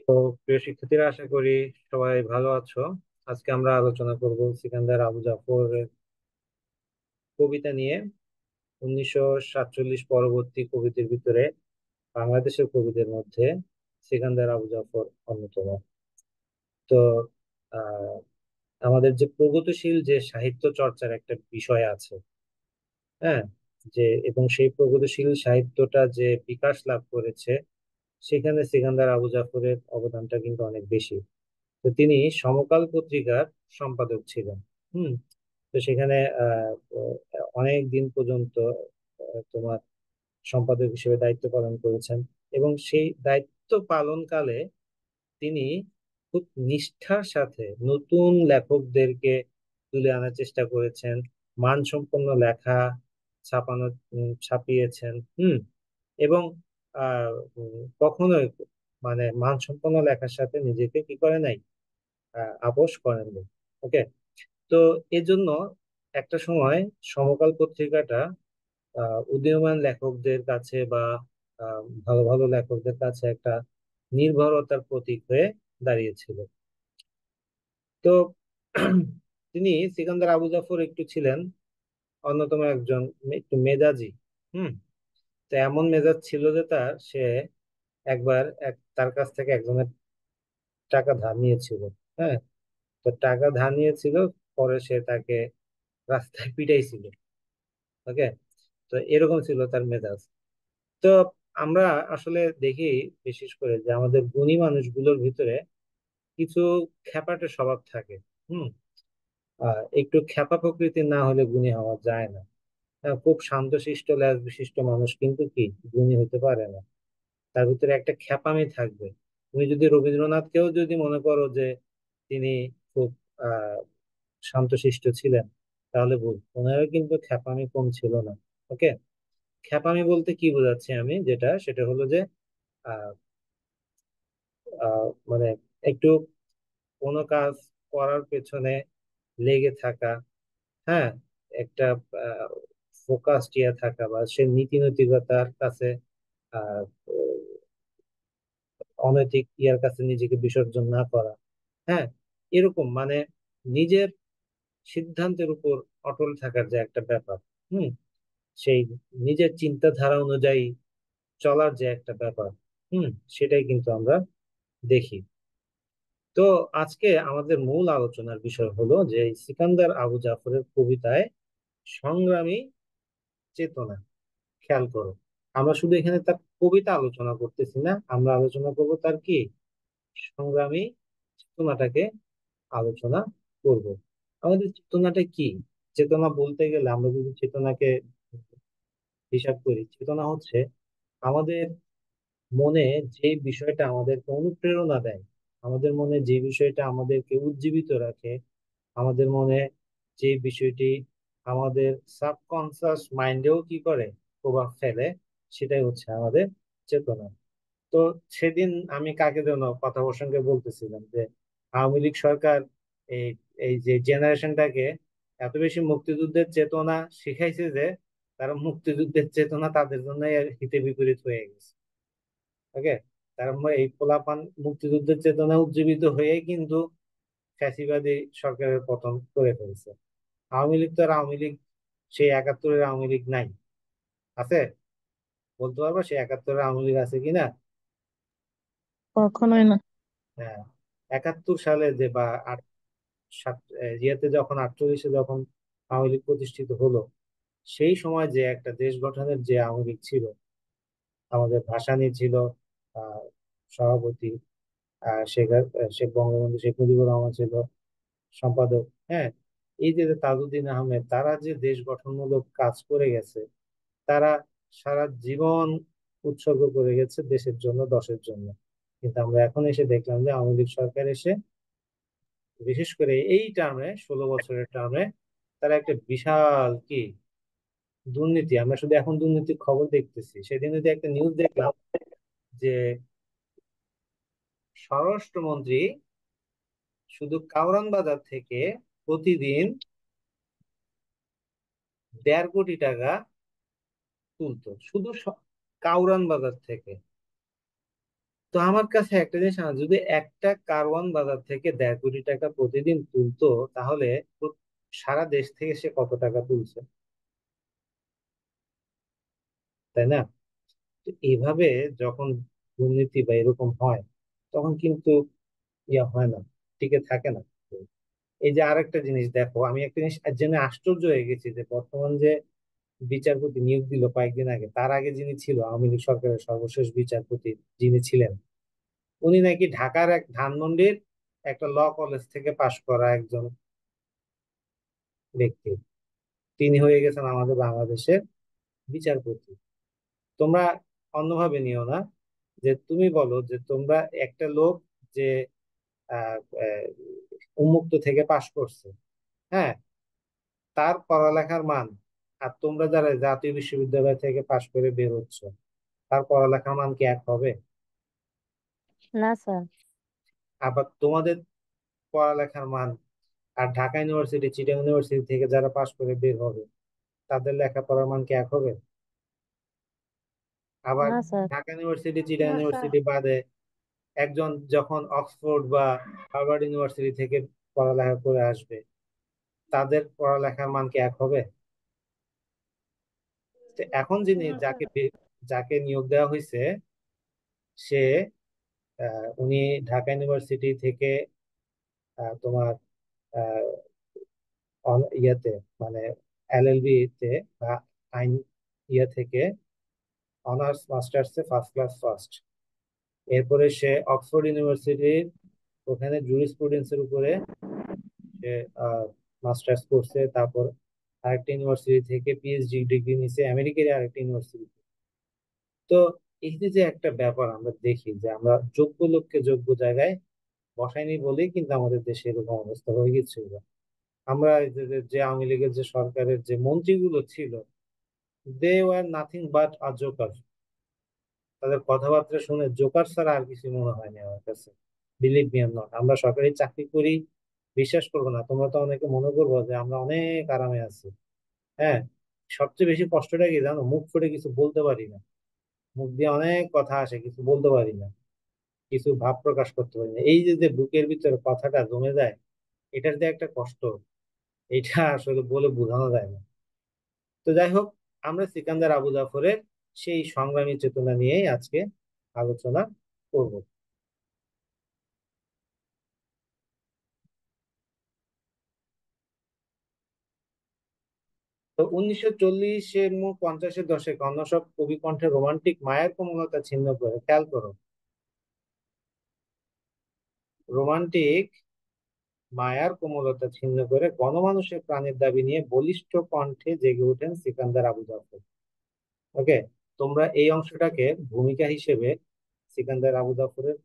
তো প্রিয় শিক্ষার্থীরা, আশা করি সবাই ভালো আছো। আজকে আমরা আলোচনা করব সিকান্দার আবু জাফরের কবিতা নিয়ে। 1947 পরবর্তী কবিদের ভিতরে বাংলাদেশের কবিদের মধ্যে সিকান্দার আবু জাফর অন্যতম। তো আহ আমাদের যে প্রগতিশীল যে সাহিত্য চর্চার একটা বিষয় আছে, হ্যাঁ, যে এবং সেই প্রগতিশীল সাহিত্যটা যে বিকাশ লাভ করেছে, সেখানে সিকান্দার আবু জাফরের অবদানটা কিন্তু অনেক বেশি। তো তিনি সমকাল পত্রিকার সম্পাদক ছিলেন। হুম। তো সেখানে অনেক দিন পর্যন্ত তোমার সম্পাদক হিসেবে দায়িত্ব পালন করেছেন। এবং সেই দায়িত্ব পালনকালে তিনি খুব নিষ্ঠার সাথে নতুন লেখকদেরকে তুলে আনার চেষ্টা করেছেন। মানসম্পন্ন লেখা ছাপিয়েছেন। এবং কখনোই মানে মানসম্পন্ন লেখার সাথে নিজেকে কি করে নাই, আপোস করেননি। ওকে। তো এজন্য একটা সময় সমকাল পত্রিকাটা উদীয়মান লেখকদের কাছে বা ভালো ভালো লেখকদের কাছে একটা নির্ভরতার প্রতীক হয়ে দাঁড়িয়েছিল। তো তিনি সিকান্দার আবু জাফর একটু ছিলেন অন্যতম একজন একটু মেজাজি। হুম। তো এমন মেজাজ ছিল যে সে একবার তার কাছ থেকে একজনের টাকা ধার নিয়েছিল। হ্যাঁ। তো টাকা ধার নিয়েছিল, পরে সে তাকে রাস্তায় পিটাইছিল। ওকে। তো এরকম ছিল তার মেজাজ। তো আমরা আসলে দেখি বিশেষ করে যে আমাদের গুণী মানুষগুলোর ভিতরে কিছু খ্যাপাটে স্বভাব থাকে। হুম। একটু খ্যাপা প্রকৃতির না হলে গুণী হওয়া যায় না। খুব শান্তশিষ্ট লেজ বিশিষ্ট মানুষ কিন্তু কি গুণী হতে পারে না। তার ভিতরে একটা খ্যাপামি থাকবে। তুমি যদি রবীন্দ্রনাথকেও যদি মনে করো যে তিনি খুব আহ শান্তশিষ্ট ছিলেন, তাহলে ভুল। ওনারও কিন্তু খ্যাপামি কম ছিল না। ওকে। খ্যাপামি বলতে কি বোঝাচ্ছি আমি, যেটা সেটা হলো যে আহ মানে একটু কোনো কাজ করার পেছনে লেগে থাকা, হ্যাঁ, একটা ফোকাস ইয়ে থাকা, বা সে নীতি নৈতিকতার কাছে আহ অনৈতিক ইয়ার কাছে নিজেকে বিসর্জন না করা। হ্যাঁ। এরকম মানে নিজের সিদ্ধান্তের উপর অটল থাকার যে একটা ব্যাপার। হুম। সেই নিজের চিন্তাধারা অনুযায়ী চলার যে একটা ব্যাপার। হুম। সেটাই কিন্তু আমরা দেখি। তো আজকে আমাদের মূল আলোচনার বিষয় হলো যে সিকান্দার আবু জাফরের কবিতায় সংগ্রামী চেতনা। খেয়াল করো, আমরা শুধু এখানে তার কবিতা আলোচনা করতেছি না, আমরা আলোচনা করব তার কি সংগ্রামী চেতনাটাকে আলোচনা করব। আমাদের চেতনাটা কি? চেতনা বলতে গেলে আমরা যদি চেতনাকে হিসাব করি, চেতনা হচ্ছে আমাদের মনে যে বিষয়টা আমাদেরকে অনুপ্রেরণা দেয়, আমাদের মনে যে বিষয়টা আমাদেরকে উজ্জীবিত রাখে, আমাদের মনে যে বিষয়টি আমাদের সাবকনসিয়াস মাইন্ডেও কি করে প্রভাব ফেলে, সেটাই হচ্ছে আমাদের চেতনা। তো সেদিন আমি কাকে যেন কথা প্রসঙ্গে বলতেছিলাম যে আওয়ামী লীগ সরকার এই এই যে জেনারেশনটাকে এত বেশি মুক্তিযুদ্ধের চেতনা শিখাইছে যে তারা মুক্তিযুদ্ধের চেতনা তাদের জন্য হিতে বিপরীত হয়ে গেছে। ওকে। তার মানে এই পোলাপান মুক্তিযুদ্ধের চেতনা উজ্জীবিত হয়ে কিন্তু ফ্যাসিবাদী সরকারের পতন করে ফেলছে। আওয়ামী লীগ তো আর আওয়ামী লীগ সেই 71-এর আওয়ামী লীগ নাই। আছে? বলতে পারবো সেই 71-এর আওয়ামী লীগ আছে কিনা? কখনোই না। হ্যাঁ। 71 সালে যে বা ইয়েতে যখন 48-এ যখন আওয়ামী লীগ প্রতিষ্ঠিত হলো, সেই সময় যে একটা দেশ গঠনের যে আওয়ামী লীগ ছিল, আমাদের ভাসানী ছিল আহ সভাপতি, শেখ বঙ্গবন্ধু শেখ মুজিবুর রহমান ছিল সম্পাদক। হ্যাঁ। এই যে যে তাজউদ্দিন আহমেদ, তারা যে দেশ গঠনমূলক কাজ করে গেছে, তারা সারা জীবন উৎসর্গ করে গেছে দেশের জন্য, দশের জন্য। কিন্তু আমরা এখন এসে দেখলাম যে আওয়ামী লীগ সরকার এসে, বিশেষ করে এই টার্মে 16 বছরের টার্মে, তারা একটা বিশাল কি দুর্নীতি, আমরা শুধু এখন দুর্নীতির খবর দেখতেছি। সেদিন যদি একটা নিউজ দেখলাম যে স্বরাষ্ট্রমন্ত্রী শুধু কাউরান বাজার থেকে প্রতিদিন 1.5 কোটি টাকা তুলতো, শুধু কাউরান বাজার থেকে। তো আমার কাছে একটা জিনিস যদি একটা কারওয়ান বাজার থেকে 1.5 কোটি টাকা প্রতিদিন তুলতো, তাহলে সারা দেশ থেকে সে কত টাকা তুলছে, তাই না? তো এইভাবে যখন দুর্নীতি বা এরকম হয়, তখন কিন্তু ইয়া হয় না, টিকে থাকে না। এই যে আরেকটা জিনিস দেখো, আমি একটা জিনিস জেনে আশ্চর্য হয়ে গেছি যে বর্তমান যে বিচারপতি নিয়োগ দিল কয়েকদিন আগে, তার আগে যিনি ছিল আওয়ামী লীগ সরকারের সর্বশেষ বিচারপতি যিনি ছিলেন, উনি নাকি ঢাকার এক ধানমন্ডির একটা ল কলেজ থেকে পাশ করা একজন ব্যক্তি। তিনি হয়ে গেছেন আমাদের বাংলাদেশের বিচারপতি। তোমরা অন্যভাবে নিও না, যে তুমি বলো যে তোমরা একটা লোক যে আহ, আহ, উন্মুক্ত থেকে পাশ করছে, হ্যাঁ, তার পড়ালেখার মান, আর তোমরা যারা জাতীয় বিশ্ববিদ্যালয় থেকে পাশ করে বের হচ্ছ, তার পড়ালেখার মান কি এক হবে? না স্যার। আবার তোমাদের পড়ালেখার মান আর ঢাকা ইউনিভার্সিটি, চিটাগং ইউনিভার্সিটি থেকে যারা পাশ করে বের হবে, তাদের লেখাপড়ার মান কি এক হবে? আবার না স্যার। ঢাকা ইউনিভার্সিটি, চিটাগং না স্যার। ইউনিভার্সিটি বাদে একজন যখন অক্সফোর্ড বা হার্ভার্ড ইউনিভার্সিটি থেকে পড়ালেখা করে আসবে, তাদের পড়ালেখার মান কি এক হবে? তো এখন যিনি না স্যার। যাকে নিয়োগ দেওয়া হয়েছে, সে উনি ঢাকা ইউনিভার্সিটি থেকে তোমার আহ, ইয়েতে মানে এলএলবি তে বা আইন ইয়ে থেকে অনার্স মাস্টার্সে ফার্স্ট ক্লাস ফার্স্ট। এরপরে সে অক্সফোর্ড ইউনিভার্সিটির ওখানে জুরিসপ্রুডেন্সের উপরে সে মাস্টার্স করছে। তারপর আরেকটা ইউনিভার্সিটি থেকে পিএইচডি ডিগ্রি নিছে আমেরিকার আরেকটা ইউনিভার্সিটি। তো এই যে যে একটা ব্যাপার আমরা দেখি যে আমরা যোগ্য লোককে যোগ্য জায়গায় বসাইনি বলেই কিন্তু আমাদের দেশে এরকম অবস্থা হয়ে গেছে। আমরা এই যে আওয়ামী লীগের যে সরকারের যে মন্ত্রীগুলো ছিল, they were nothing but a joker. তাদের কথাবার্তা শুনে জোকার ছাড়া আর কিছু মনে হয়নি আমার কাছে। বিলিভ মি অর নট, আমরা সরকারি চাকরি করি, বিশ্বাস করবো না, তোমরা তো অনেকে মনে করবো যে আমরা অনেক আরামে আছি। হ্যাঁ, সবচেয়ে বেশি কষ্টটা কি জানো? মুখ ফুটে কিছু বলতে পারি না। মুখ দিয়ে অনেক কথা আসে, কিছু বলতে পারি না, কিছু ভাব প্রকাশ করতে পারি না। এই যে যে বুকের ভিতরে কথাটা জমে যায়, এটার যে একটা কষ্ট, এটা আসলে বলে বোঝানো যায় না। তো যাই হোক, আমরা সিকান্দার আবু জাফরের সেই সংগ্রামী চেতনা নিয়েই আজকে আলোচনা করব। তো 1940 50-এর দশকে অন্য সব কবি কণ্ঠে রোমান্টিক মায়ের কোমলতা ছিন্ন করে, খেয়াল করো, রোমান্টিক মায়ার কোমলতা ছিন্ন করে গণমানুষের প্রাণের দাবি নিয়ে বলিষ্ঠ কণ্ঠে জেগে ওঠেন সিকান্দার আবু জাফর। ওকে, তোমরা এই অংশটাকে ভূমিকা হিসেবে, সিকান্দার আবু জাফরের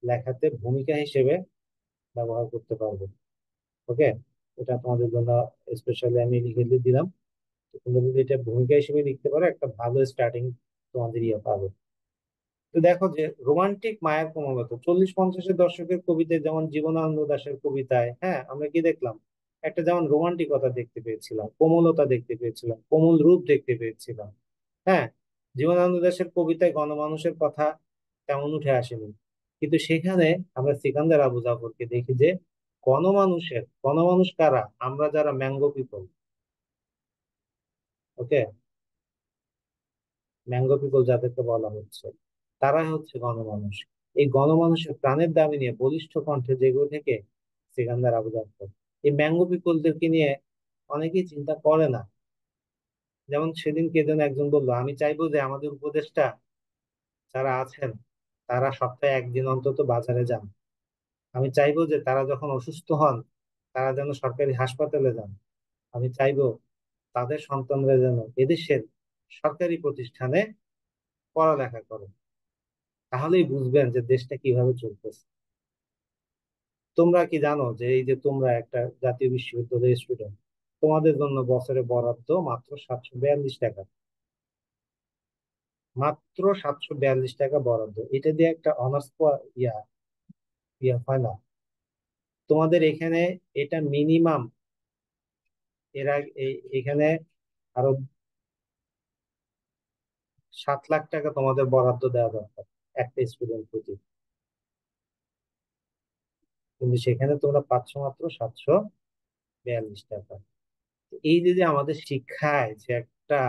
লেখাতে ভূমিকা হিসেবে ব্যবহার করতে পারবে। ওকে, এটা তোমাদের জন্য স্পেশালি আমি লিখে দিলাম। তো তোমরা যদি এটা ভূমিকা হিসেবে লিখতে পারো, একটা ভালো স্টার্টিং তোমাদের ইয়ে পাবে। তো দেখো যে রোমান্টিক মায়ের কোমলতা 40-50-এর দশকের কবিতায়, যেমন জীবনানন্দ দাশের কবিতায়, হ্যাঁ, আমরা কি দেখলাম? একটা যেমন রোমান্টিকতা দেখতে পেয়েছিলাম, কোমলতা দেখতে পেয়েছিলাম, কোমল রূপ দেখতে পেয়েছিলাম। হ্যাঁ, জীবনানন্দ দাশের কবিতায় গণমানুষের কথা তেমন উঠে আসেনি, কিন্তু সেখানে আমরা সিকান্দার আবু জাফরকে দেখি যে গণমানুষ কারা? আমরা যারা ম্যাঙ্গো পিপল। ওকে, ম্যাঙ্গো পিপল যাদেরকে বলা হচ্ছে, তারাই হচ্ছে গণমানুষ। এই গণমানুষের প্রাণের দাবি নিয়ে বলিষ্ঠ কণ্ঠে জেগে থেকে সিকান্দার আবু জাফর এই ম্যাঙ্গো পিপলদেরকে নিয়ে অনেকেই চিন্তা করে না। যেমন সেদিন কে যেন একজন বললো, আমি চাইবো যে আমাদের উপদেষ্টা যারা আছেন, তারা সপ্তাহে একদিন অন্তত বাজারে যান। আমি চাইবো যে তারা যখন অসুস্থ হন, তারা যেন সরকারি হাসপাতালে যান। আমি চাইবো তাদের সন্তানরা যেন এদেশের সরকারি প্রতিষ্ঠানে পড়ালেখা করে। তাহলেই বুঝবেন যে দেশটা কিভাবে চলতেছে। তোমরা কি জানো যে এই যে তোমরা একটা জাতীয় বিশ্ববিদ্যালয়ের স্টুডেন্ট, তোমাদের জন্য বছরে বরাদ্দ মাত্র 742 টাকা। মাত্র 742 টাকা বরাদ্দ, এটা দিয়ে একটা অনার্স ইয়া ইয়া হয় না তোমাদের এখানে। এটা মিনিমাম, এরা এখানে আরো 7 লাখ টাকা তোমাদের বরাদ্দ দেওয়া দরকার একটা স্টুডেন্ট প্রতি। কিন্তু সেখানে তোমরা পাচ্ছ মাত্র 742 টাকা। এই যে যে আমাদের শিক্ষায় যে একটা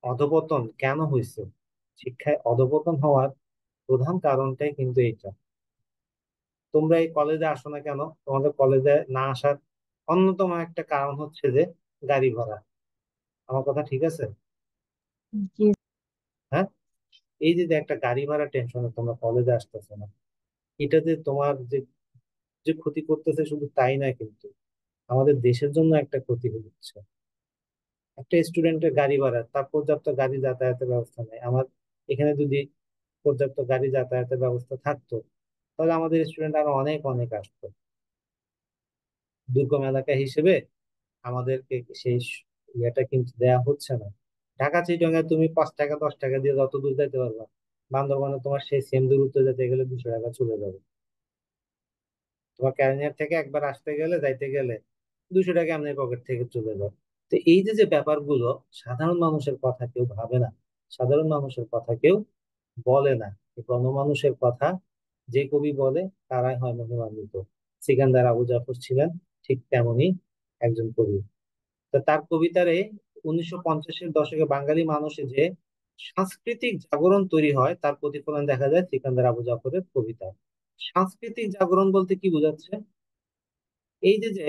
অধপতন কেন হয়েছে, শিক্ষায় অধপতন হওয়ার প্রধান কারণটাই কিন্তু এটা। তোমরা এই কলেজে আসো না কেন? তোমাদের কলেজে না আসার অন্যতম একটা কারণ হচ্ছে যে গাড়ি ভাড়া। আমার কথা ঠিক আছে? জি। হ্যাঁ, এই যে যে একটা গাড়ি ভাড়া টেনশনে তোমরা কলেজে আসতেছো না, এটা যে তোমার যে যে ক্ষতি করতেছে শুধু তাই না, কিন্তু আমাদের দেশের জন্য একটা ক্ষতি হচ্ছে। একটা স্টুডেন্টের গাড়ি ভাড়া, তার পর্যাপ্ত গাড়ি যাতায়াতের ব্যবস্থা নেই। আমার এখানে যদি পর্যাপ্ত গাড়ি যাতায়াতের ব্যবস্থা থাকতো, তাহলে আমাদের স্টুডেন্ট আরো অনেক অনেক আসতো। দুর্গম এলাকা হিসেবে আমাদেরকে সেই ইয়েটা কিন্তু দেয়া হচ্ছে না। ঢাকা চিটাগাং তুমি 5 টাকা 10 টাকা দিয়ে যত দূর যেতে পারবা, বান্দরবানে তোমার সেই সেম দূরত্ব যেতে গেলে 200 টাকা চলে যাবে। তোমার ক্যারিয়ার থেকে একবার আসতে গেলে যাইতে গেলে 200 টাকা এমনি পকেট থেকে চলে যায়। তো এই যে যে ব্যাপারগুলো, সাধারণ মানুষের কথা কেউ ভাবে না, সাধারণ মানুষের কথা কেউ বলে না। এই গণমানুষের কথা যে কবি বলে তারাই হয় মহিমান্বিত। সিকান্দার আবু জাফর ছিলেন ঠিক তেমনই একজন কবি। তো তার কবিতারে 1950-এর দশকে বাঙালি মানুষে যে সাংস্কৃতিক জাগরণ তৈরি হয় তার প্রতিফলন দেখা যায় সিকান্দার আবু জাফরের কবিতায়। সাংস্কৃতিক জাগরণ বলতে কি বোঝাচ্ছে? এই যে যে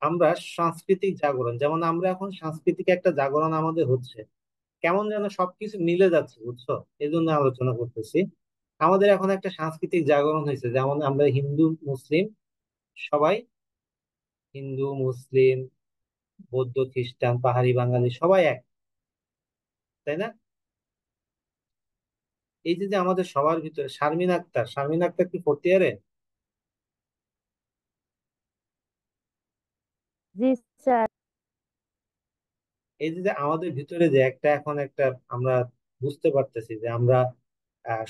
আমরা সাংস্কৃতিক জাগরণ, যেমন আমরা এখন সাংস্কৃতিক একটা জাগরণ আমাদের হচ্ছে, কেমন যেন সবকিছু মিলে যাচ্ছে, বুঝছো? এই জন্য আলোচনা করতেছি। আমাদের এখন একটা সাংস্কৃতিক জাগরণ হয়েছে, যেমন আমরা হিন্দু মুসলিম সবাই, হিন্দু মুসলিম বৌদ্ধ খ্রিস্টান পাহাড়ি বাঙালি সবাই এক, তাই না? এই যে যে আমাদের সবার ভিতরে শারমিন আক্তার কি 4th ইয়ারে? জি স্যার। এই যে যে আমাদের ভিতরে যে একটা এখন একটা আমরা বুঝতে পারতেছি যে আমরা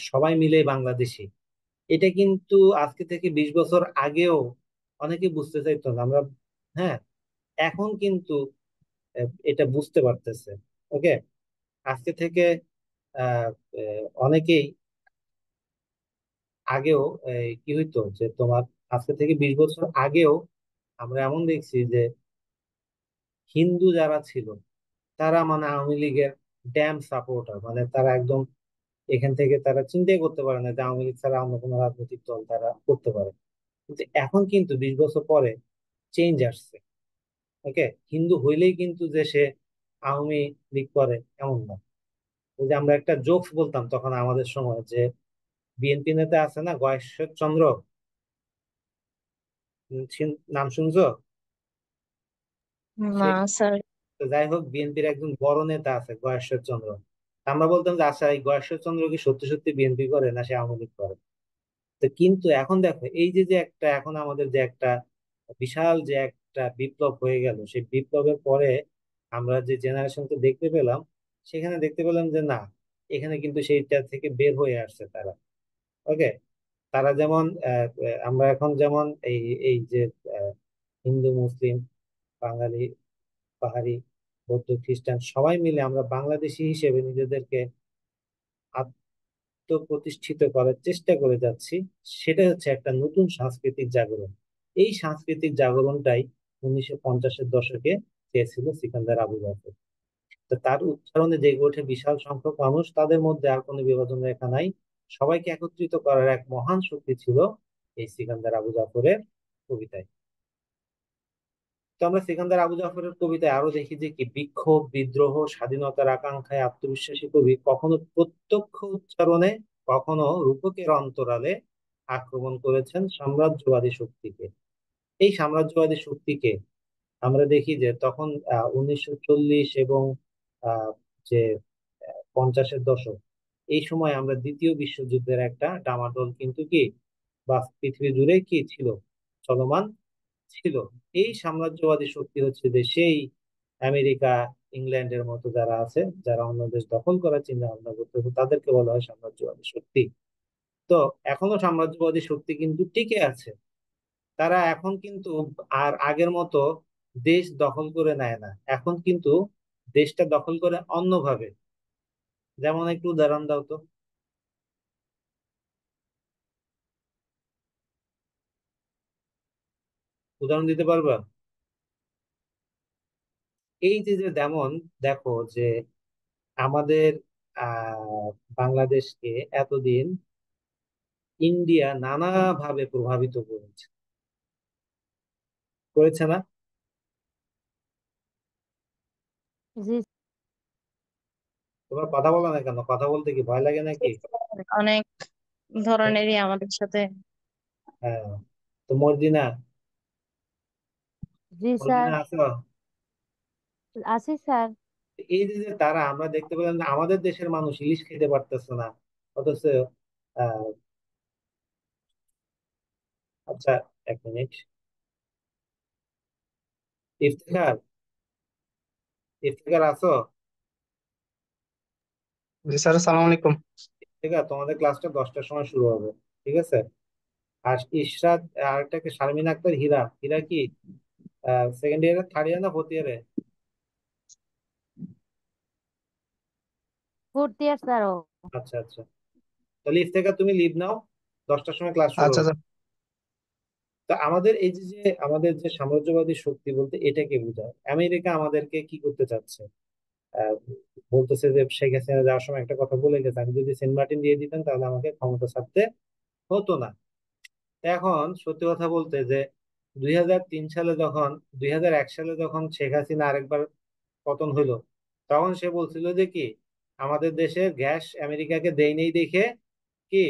সবাই মিলে বাংলাদেশি, এটা কিন্তু আজকে থেকে 20 বছর আগেও অনেকে বুঝতে চাইতো না। আমরা, হ্যাঁ, এখন কিন্তু এটা বুঝতে পারতেছে। ওকে, আজকে থেকে আহ, অনেকেই আগেও কি হইতো যে তোমার আজকে থেকে 20 বছর আগেও আমরা এমন দেখছি যে হিন্দু যারা ছিল তারা মানে আওয়ামী লীগের ড্যাম সাপোর্টার, মানে তারা একদম এখান থেকে তারা চিন্তাই করতে পারে না যে আওয়ামী লীগ ছাড়া অন্য কোনো রাজনৈতিক দল তারা করতে পারে। কিন্তু এখন কিন্তু 20 বছর পরে চেঞ্জ আসছে। ওকে, হিন্দু হইলেই কিন্তু যে সে আওয়ামী লীগ করে এমন না। ওই যে আমরা একটা জোকস বলতাম তখন আমাদের সময় যে বিএনপি নেতা আছে না গয়েশ্বর চন্দ্র, নাম শুনছো? না সেই, স্যার। তো যাই হোক, বিএনপির একজন বড় নেতা আছে গয়েশ্বর চন্দ্র। আমরা বলতাম যে আচ্ছা এই গয়েশ্বর চন্দ্র কি সত্যি সত্যি বিএনপি করে না সে আওয়ামী লীগ করে? তো কিন্তু এখন দেখো এই যে যে একটা এখন আমাদের যে একটা বিশাল যে একটা বিপ্লব হয়ে গেল, সেই বিপ্লবের পরে আমরা যে জেনারেশনকে দেখতে পেলাম, সেখানে দেখতে পেলাম যে না, এখানে কিন্তু সেইটা থেকে বের হয়ে আসছে তারা। ওকে, তারা যেমন আমরা এখন যেমন এই এই যে আহ, হিন্দু মুসলিম বাঙালি পাহাড়ি বৌদ্ধ খ্রিস্টান সবাই মিলে আমরা বাংলাদেশি হিসেবে নিজেদেরকে আত্মপ্রতিষ্ঠিত করার চেষ্টা করে যাচ্ছি, সেটা হচ্ছে একটা নতুন সাংস্কৃতিক জাগরণ। এই সাংস্কৃতিক জাগরণটাই 1950-এর দশকে চেয়েছিল সিকান্দার আবু বাকর। তো তার উচ্চারণে জেগে ওঠে বিশাল সংখ্যক মানুষ, তাদের মধ্যে আর কোনো বিভাজন রেখা নাই, সবাইকে একত্রিত করার এক মহান শক্তি ছিল এই সিকান্দার আবু জাফরের কবিতায়। তো আমরা সিকান্দার আবু জাফরের কবিতায় আরো দেখি যে কি বিক্ষোভ বিদ্রোহ স্বাধীনতার আকাঙ্ক্ষায় আত্মবিশ্বাসী কবি কখনো প্রত্যক্ষ উচ্চারণে, কখনো রূপকের অন্তরালে আক্রমণ করেছেন সাম্রাজ্যবাদী শক্তিকে। এই সাম্রাজ্যবাদী শক্তিকে আমরা দেখি যে তখন 1940 এবং আহ, যে 50-এর দশক, এই সময় আমরা দ্বিতীয় বিশ্বযুদ্ধের একটা ডামাডোল কিন্তু কি বা পৃথিবী জুড়ে কি ছিল, চলমান ছিল। এই সাম্রাজ্যবাদী শক্তি হচ্ছে যে সেই আমেরিকা ইংল্যান্ডের মতো যারা আছে, যারা অন্য দেশ দখল করার চিন্তা ভাবনা করতেছে, তাদেরকে বলা হয় সাম্রাজ্যবাদী শক্তি। তো এখনো সাম্রাজ্যবাদী শক্তি কিন্তু টিকে আছে। তারা এখন কিন্তু আর আগের মতো দেশ দখল করে নেয় না, এখন কিন্তু দেশটা দখল করে অন্যভাবে। যেমন একটু উদাহরণ দাও তো। উদাহরণ দিতে পারবা? এই যে যে যেমন দেখো যে আমাদের বাংলাদেশকে এতদিন ইন্ডিয়া নানাভাবে প্রভাবিত করেছে, করেছে না? জি তোমার কথা বলা না কেন? কথা বলতে কি ভয় লাগে নাকি? স্যার, অনেক ধরনেরই আমাদের সাথে। হ্যাঁ। তো মর্জিনা, জি স্যার। মর্জিনা আছো? আছি স্যার। এই যে যে তারা, আমরা দেখতে পেলাম যে আমাদের দেশের মানুষ ইলিশ খেতে পারতেছে না, অথচ আহ আচ্ছা, এক মিনিট। ইফতেখার, ইফতেখার আছো? জি স্যার, আসসালামু আলাইকুম। ঠিক আছে, তোমাদের ক্লাসটা 10টার সময় শুরু হবে। ঠিক আছে। আর ইশরাত, আর একটা কি শারমিন আক্তার, হীরা, হীরা কি সেকেন্ড ইয়ারে, থার্ড ইয়ারে না ফোর্থ ইয়ারে? ফোর্থ ইয়ার স্যার ও। আচ্ছা আচ্ছা, তাহলে ইফতেখার তুমি লিভ নাও, 10টার সময় ক্লাস শুরু আচ্ছা হবে। স্যার। তো আমাদের এই যে যে আমাদের যে সাম্রাজ্যবাদী শক্তি বলতে এটাকে বোঝায়। আমেরিকা আমাদেরকে কি করতে চাচ্ছে? আহ, বলতেছে যে শেখ হাসিনা যাওয়ার সময় একটা কথা বলে গেছে, আমি যদি সেন্ট মার্টিন দিয়ে দিতেন তাহলে আমাকে ক্ষমতা ছাড়তে হতো না। এখন সত্যি কথা বলতে যে 2003 সালে যখন, 2001 সালে যখন শেখ হাসিনা আরেকবার পতন হইলো, তখন সে বলছিল যে কি আমাদের দেশের গ্যাস আমেরিকাকে দেয় নেই দেখে কি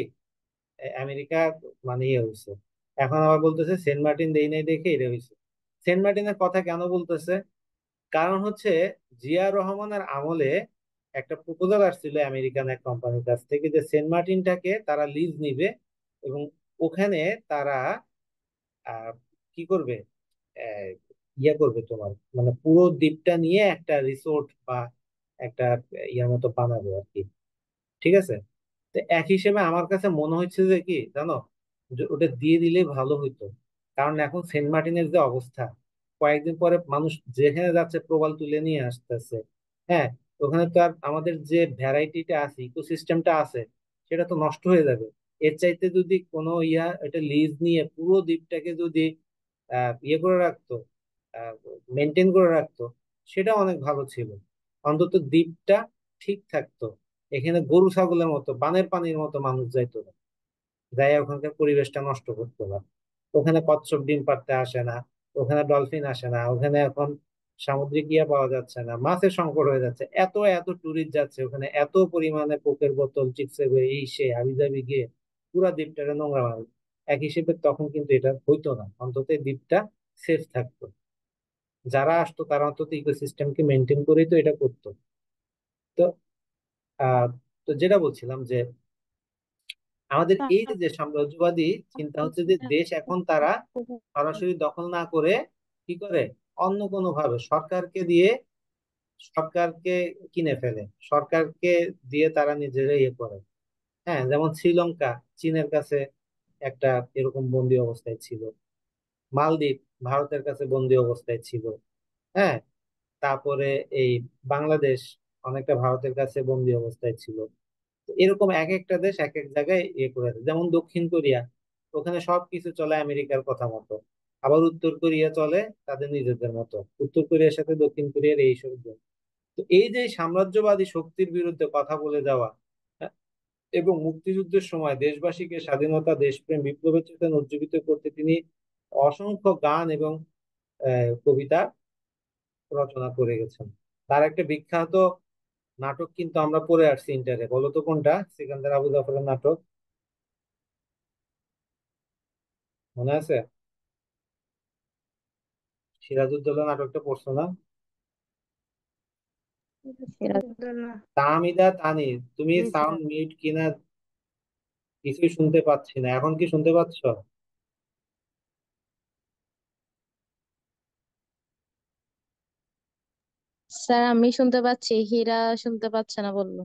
আমেরিকা মানে ইয়ে হয়েছে। এখন আবার বলতেছে সেন্ট মার্টিন দেয় নাই দেখে এটা হয়েছে। সেন্ট মার্টিনের কথা কেন বলতেছে? কারণ হচ্ছে জিয়া রহমানের আমলে একটা প্রপোজাল আসছিল আমেরিকান এক কোম্পানির কাছ থেকে যে সেন্ট মার্টিনটাকে তারা লিজ নিবে, এবং ওখানে তারা আহ, কি করবে, আহ, ইয়ে করবে তোমার, মানে পুরো দ্বীপটা নিয়ে একটা রিসোর্ট বা একটা ইয়ার মতো বানাবে আর কি। ঠিক আছে। তো এক হিসেবে আমার কাছে মনে হচ্ছে যে কি জানো, যে ওটা দিয়ে দিলেই ভালো হইতো। কারণ এখন সেন্ট মার্টিনের যে অবস্থা, কয়েকদিন পরে মানুষ যেখানে যাচ্ছে প্রবাল তুলে নিয়ে আসতেছে। হ্যাঁ। ওখানে তো আর আমাদের যে ভ্যারাইটিটা আছে, ইকোসিস্টেমটা আছে, সেটা তো নষ্ট হয়ে যাবে। এর চাইতে যদি কোনো এটা লিজ নিয়ে পুরো দ্বীপটাকে যদি ইয়ে করে রাখতো, মেনটেন করে রাখতো, সেটা অনেক ভালো ছিল। অন্তত দ্বীপটা ঠিক থাকতো। এখানে গরু ছাগলের মতো, বানের পানির মতো মানুষ যাইতো না, যাই ওখানকার পরিবেশটা নষ্ট করতো না। ওখানে কচ্ছপ ডিম পাড়তে আসে না, ওখানে ডলফিন আসে না, ওখানে এখন সামুদ্রিক ইয়া পাওয়া যাচ্ছে না, মাছের সংকট হয়ে যাচ্ছে, এত এত টুরিস্ট যাচ্ছে ওখানে, এত পরিমাণে কোকের বোতল, চিপসের এই সে হাবিজাবি গিয়ে পুরা দ্বীপটাকে নোংরা মানে। এক হিসেবে তখন কিন্তু এটা হইতো না, অন্তত এই দ্বীপটা সেফ থাকতো। যারা আসতো তারা অন্তত ইকোসিস্টেমকে মেনটেন করেই তো এটা করতো। তো আহ তো যেটা বলছিলাম যে আমাদের এই যে যে সাম্রাজ্যবাদী চিন্তা হচ্ছে যে দেশ এখন তারা সরাসরি দখল না করে কি করে, অন্য কোনো ভাবে সরকারকে দিয়ে, সরকারকে কিনে ফেলে, সরকারকে দিয়ে তারা নিজেরা ইয়ে করে। হ্যাঁ, যেমন শ্রীলঙ্কা চীনের কাছে একটা এরকম বন্দি অবস্থায় ছিল, মালদ্বীপ ভারতের কাছে বন্দি অবস্থায় ছিল। হ্যাঁ। তারপরে এই বাংলাদেশ অনেকটা ভারতের কাছে বন্দি অবস্থায় ছিল। তো এরকম এক একটা দেশ এক এক জায়গায় ইয়ে করে আছে। যেমন দক্ষিণ কোরিয়া, ওখানে সবকিছু চলে আমেরিকার কথা মতো। আবার উত্তর কোরিয়া চলে তাদের নিজেদের মতো, উত্তর কোরিয়ার সাথে দক্ষিণ কোরিয়ার এইসব দেশ। তো এই যে সাম্রাজ্যবাদী শক্তির বিরুদ্ধে কথা বলে যাওয়া, হ্যাঁ, এবং মুক্তিযুদ্ধের সময় দেশবাসীকে স্বাধীনতা, দেশপ্রেম, বিপ্লবের চেতনা উজ্জীবিত করতে তিনি অসংখ্য গান এবং কবিতা রচনা করে গেছেন। তার একটা বিখ্যাত নাটক কিন্তু আমরা পড়ে আসছি ইন্টারে, বলো তো কোনটা? সিকান্দার আবু জাফরের নাটক, মনে আছে? সিরাজউদ্দৌলা নাটকটা পড়ছো না? তাহমিদা তানি, তুমি জি সাউন্ড স্যার। মিউট কিনা কিছুই শুনতে পাচ্ছি না, এখন কি শুনতে পাচ্ছ? স্যার আমি শুনতে পাচ্ছি, হীরা শুনতে পাচ্ছে না বললো।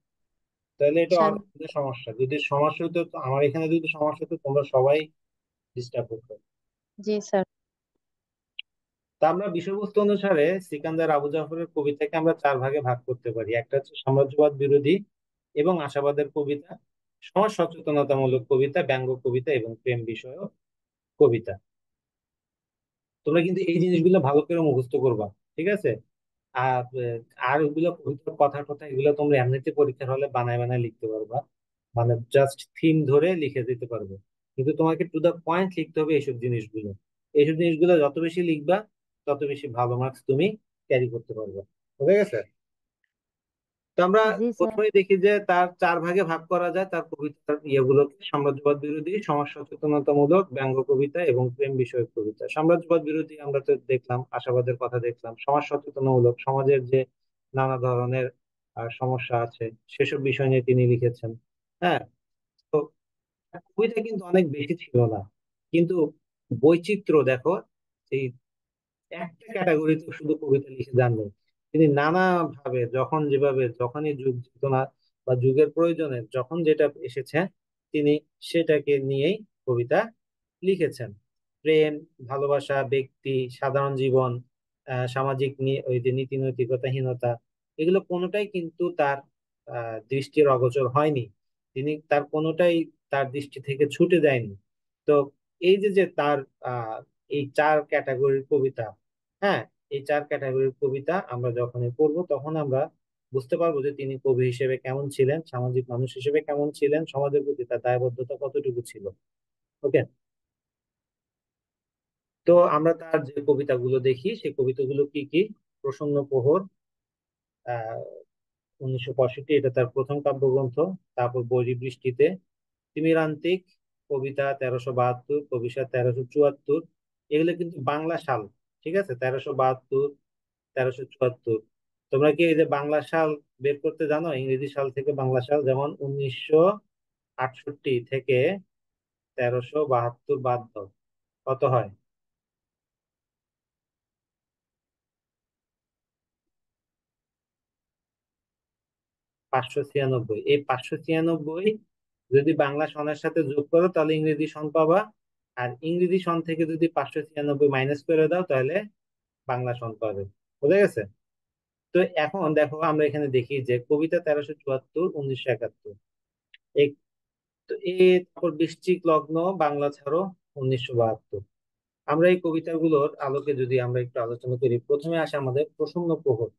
তাহলে এটা স্যার। অনেক সমস্যা, যদি সমস্যা হতো আমার এখানে, যদি সমস্যা হতো তোমরা সবাই ডিস্টার্ব করতো। জি স্যার। তা আমরা বিষয়বস্তু অনুসারে সিকান্দার আবু জাফরের কবিতাকে আমরা চার ভাগে ভাগ করতে পারি। একটা হচ্ছে সাম্রাজ্যবাদ বিরোধী এবং আশাবাদের কবিতা, সমাজ সচেতনতামূলক কবিতা, ব্যঙ্গ কবিতা এবং প্রেম বিষয়ক কবিতা। তোমরা কিন্তু এই জিনিসগুলো ভালো করে মুখস্থ করবা, ঠিক আছে? আর আর ওগুলো কবিতার কথা টথা এগুলো তোমরা এমনিতে পরীক্ষার হলে বানায় বানায় লিখতে পারবা, মানে জাস্ট থিম ধরে লিখে দিতে পারবে। কিন্তু তোমাকে টু দা পয়েন্ট লিখতে হবে এইসব জিনিসগুলো। এইসব জিনিসগুলো যত বেশি লিখবা তত বেশি ভালো মার্কস তুমি ক্যারি করতে পারবে। বুঝে গেছে? তো আমরা জি স্যার। প্রথমেই দেখি যে তার চার ভাগে ভাগ করা যায় তার কবিতার ইয়েগুলোকে: সাম্রাজ্যবাদ বিরোধী, সমাজ সচেতনতামূলক, ব্যঙ্গ কবিতা এবং প্রেম বিষয়ক কবিতা। সাম্রাজ্যবাদ বিরোধী আমরা তো দেখলাম, আশাবাদের কথা দেখলাম। সমাজ সচেতনমূলক, সমাজের যে নানা ধরনের সমস্যা আছে সেসব বিষয় নিয়ে তিনি লিখেছেন। হ্যাঁ। তো কবিতা কিন্তু অনেক বেশি ছিল না, কিন্তু বৈচিত্র্য দেখো, এই একটা ক্যাটাগরিতে শুধু কবিতা লিখে যান নাই। তিনি নানা ভাবে যখন যেভাবে যখনই যুগ চেতনা বা যুগের প্রয়োজনে যখন যেটা এসেছে তিনি সেটাকে নিয়েই কবিতা লিখেছেন। প্রেম, ভালোবাসা, ব্যক্তি, সাধারণ জীবন, সামাজিক ওই যে নীতি নৈতিকতাহীনতা, এগুলো কোনোটাই কিন্তু তার দৃষ্টির অগোচর হয়নি। তিনি তার কোনোটাই তার দৃষ্টি থেকে ছুটে যায়নি। তো এই যে যে তার আহ এই চার ক্যাটাগরির কবিতা, হ্যাঁ, এই চার ক্যাটাগরির কবিতা আমরা যখনই পড়বো তখন আমরা বুঝতে পারবো যে তিনি কবি হিসেবে কেমন ছিলেন, সামাজিক মানুষ হিসেবে কেমন ছিলেন, সমাজের প্রতি তার দায়বদ্ধতা কতটুকু ছিল। ওকে। তো আমরা তার যে কবিতাগুলো দেখি সেই কবিতাগুলো কি কি: প্রসন্ন প্রহর, আহ 1965, এটা তার প্রথম কাব্যগ্রন্থ। তারপর বৈরী বৃষ্টিতে, তিমিরান্তিক, কবিতা 1372, কবিতা 1374। এগুলো কিন্তু বাংলা সাল, ঠিক আছে? 1372, 1374। তোমরা কি এই যে বাংলা সাল বের করতে জানো? ইংরেজি সাল থেকে বাংলা সাল, যেমন 1968 থেকে 1372 বাদ দাও, কত হয়? 596। এই 596 যদি বাংলা সনের সাথে যোগ করো তাহলে ইংরেজি সন পাবা। আর ইংরেজি সন থেকে যদি 596 মাইনাস করে দাও তাহলে বাংলা সন পাবে। বুঝা গেছে? তো এখন দেখো আমরা এখানে দেখি যে কবিতা 1374, 1971। এই তো তারপর বৃশ্চিক লগ্ন, বাংলা ছাড়ো, 1972। আমরা এই কবিতাগুলোর আলোকে যদি আমরা একটু আলোচনা করি, প্রথমে আসে আমাদের প্রসন্ন প্রহর।